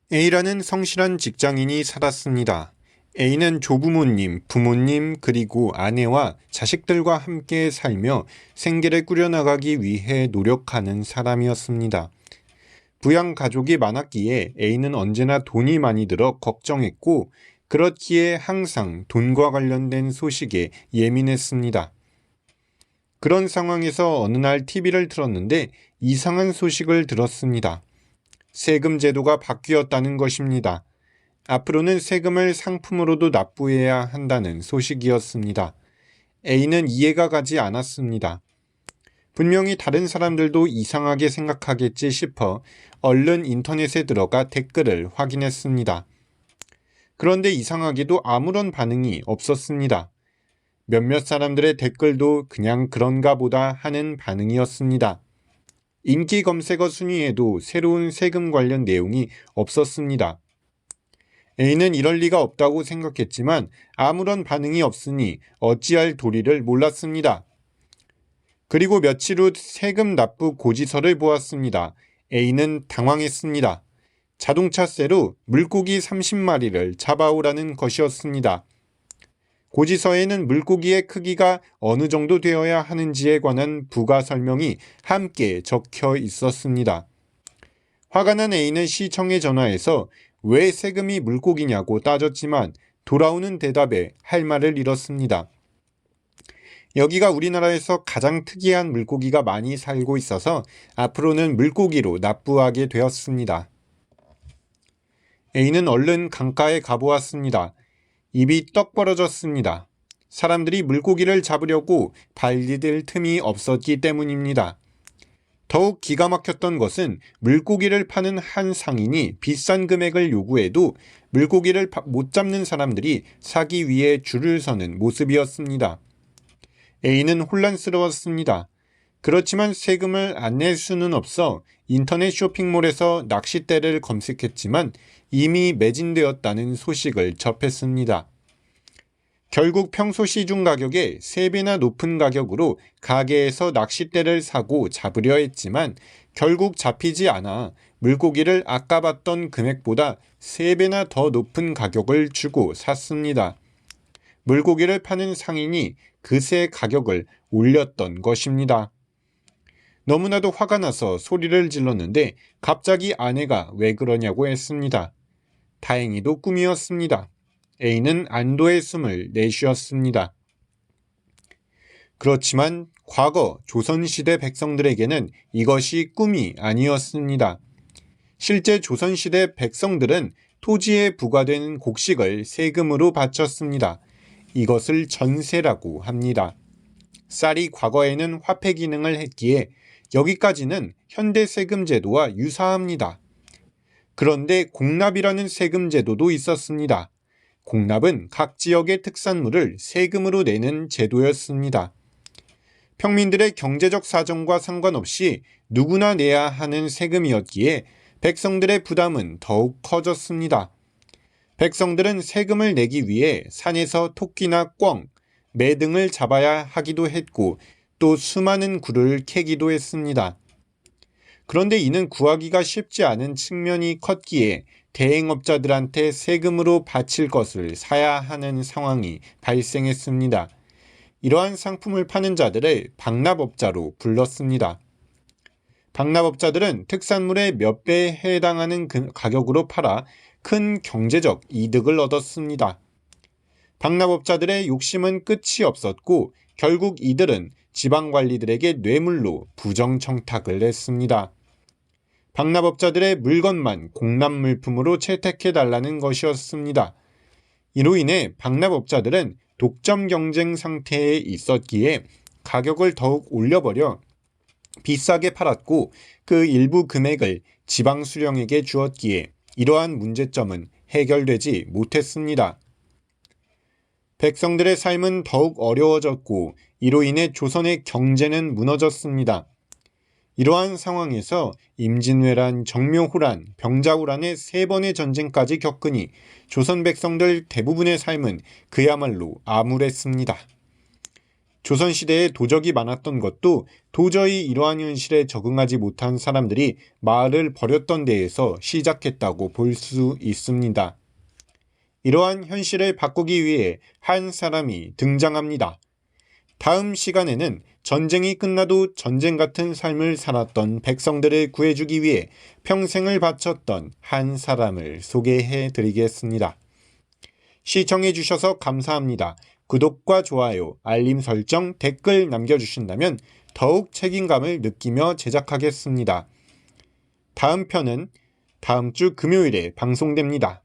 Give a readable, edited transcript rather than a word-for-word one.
A라는 성실한 직장인이 살았습니다. A는 조부모님, 부모님, 그리고 아내와 자식들과 함께 살며 생계를 꾸려나가기 위해 노력하는 사람이었습니다. 부양 가족이 많았기에 A는 언제나 돈이 많이 들어 걱정했고, 그렇기에 항상 돈과 관련된 소식에 예민했습니다. 그런 상황에서 어느 날 TV를 틀었는데 이상한 소식을 들었습니다. 세금 제도가 바뀌었다는 것입니다. 앞으로는 세금을 상품으로도 납부해야 한다는 소식이었습니다. A는 이해가 가지 않았습니다. 분명히 다른 사람들도 이상하게 생각하겠지 싶어 얼른 인터넷에 들어가 댓글을 확인했습니다. 그런데 이상하게도 아무런 반응이 없었습니다. 몇몇 사람들의 댓글도 그냥 그런가 보다 하는 반응이었습니다. 인기 검색어 순위에도 새로운 세금 관련 내용이 없었습니다. A는 이럴 리가 없다고 생각했지만 아무런 반응이 없으니 어찌할 도리를 몰랐습니다. 그리고 며칠 후 세금 납부 고지서를 보았습니다. A는 당황했습니다. 자동차세로 물고기 30마리를 잡아오라는 것이었습니다. 고지서에는 물고기의 크기가 어느 정도 되어야 하는지에 관한 부가 설명이 함께 적혀 있었습니다. 화가 난 A는 시청에 전화해서 왜 세금이 물고기냐고 따졌지만 돌아오는 대답에 할 말을 잃었습니다. 여기가 우리나라에서 가장 특이한 물고기가 많이 살고 있어서 앞으로는 물고기로 납부하게 되었습니다. A는 얼른 강가에 가보았습니다. 입이 떡 벌어졌습니다. 사람들이 물고기를 잡으려고 발디딜 틈이 없었기 때문입니다. 더욱 기가 막혔던 것은 물고기를 파는 한 상인이 비싼 금액을 요구해도 물고기를 못 잡는 사람들이 사기 위해 줄을 서는 모습이었습니다. A는 혼란스러웠습니다. 그렇지만 세금을 안 낼 수는 없어 인터넷 쇼핑몰에서 낚싯대를 검색했지만 이미 매진되었다는 소식을 접했습니다. 결국 평소 시중 가격의 3배나 높은 가격으로 가게에서 낚싯대를 사고 잡으려 했지만 결국 잡히지 않아 물고기를 아까 봤던 금액보다 3배나 더 높은 가격을 주고 샀습니다. 물고기를 파는 상인이 그새 가격을 올렸던 것입니다. 너무나도 화가 나서 소리를 질렀는데 갑자기 아내가 왜 그러냐고 했습니다. 다행히도 꿈이었습니다. A는 안도의 숨을 내쉬었습니다. 그렇지만 과거 조선시대 백성들에게는 이것이 꿈이 아니었습니다. 실제 조선시대 백성들은 토지에 부과된 곡식을 세금으로 바쳤습니다. 이것을 전세라고 합니다. 쌀이 과거에는 화폐 기능을 했기에 여기까지는 현대 세금 제도와 유사합니다. 그런데 공납이라는 세금 제도도 있었습니다. 공납은 각 지역의 특산물을 세금으로 내는 제도였습니다. 평민들의 경제적 사정과 상관없이 누구나 내야 하는 세금이었기에 백성들의 부담은 더욱 커졌습니다. 백성들은 세금을 내기 위해 산에서 토끼나 꿩, 매 등을 잡아야 하기도 했고 또 수많은 굴을 캐기도 했습니다. 그런데 이는 구하기가 쉽지 않은 측면이 컸기에 대행업자들한테 세금으로 바칠 것을 사야 하는 상황이 발생했습니다. 이러한 상품을 파는 자들을 방납업자로 불렀습니다. 방납업자들은 특산물의 몇 배에 해당하는 가격으로 팔아 큰 경제적 이득을 얻었습니다. 방납업자들의 욕심은 끝이 없었고 결국 이들은 지방관리들에게 뇌물로 부정청탁을 했습니다. 방납업자들의 물건만 공납물품으로 채택해달라는 것이었습니다. 이로 인해 방납업자들은 독점 경쟁 상태에 있었기에 가격을 더욱 올려버려 비싸게 팔았고 그 일부 금액을 지방 수령에게 주었기에 이러한 문제점은 해결되지 못했습니다. 백성들의 삶은 더욱 어려워졌고 이로 인해 조선의 경제는 무너졌습니다. 이러한 상황에서 임진왜란, 정묘호란, 병자호란의 3번의 전쟁까지 겪으니 조선 백성들 대부분의 삶은 그야말로 암울했습니다. 조선시대에 도적이 많았던 것도 도저히 이러한 현실에 적응하지 못한 사람들이 마을을 버렸던 데에서 시작했다고 볼 수 있습니다. 이러한 현실을 바꾸기 위해 한 사람이 등장합니다. 다음 시간에는 전쟁이 끝나도 전쟁 같은 삶을 살았던 백성들을 구해주기 위해 평생을 바쳤던 한 사람을 소개해 드리겠습니다. 시청해 주셔서 감사합니다. 구독과 좋아요, 알림 설정, 댓글 남겨주신다면 더욱 책임감을 느끼며 제작하겠습니다. 다음 편은 다음 주 금요일에 방송됩니다.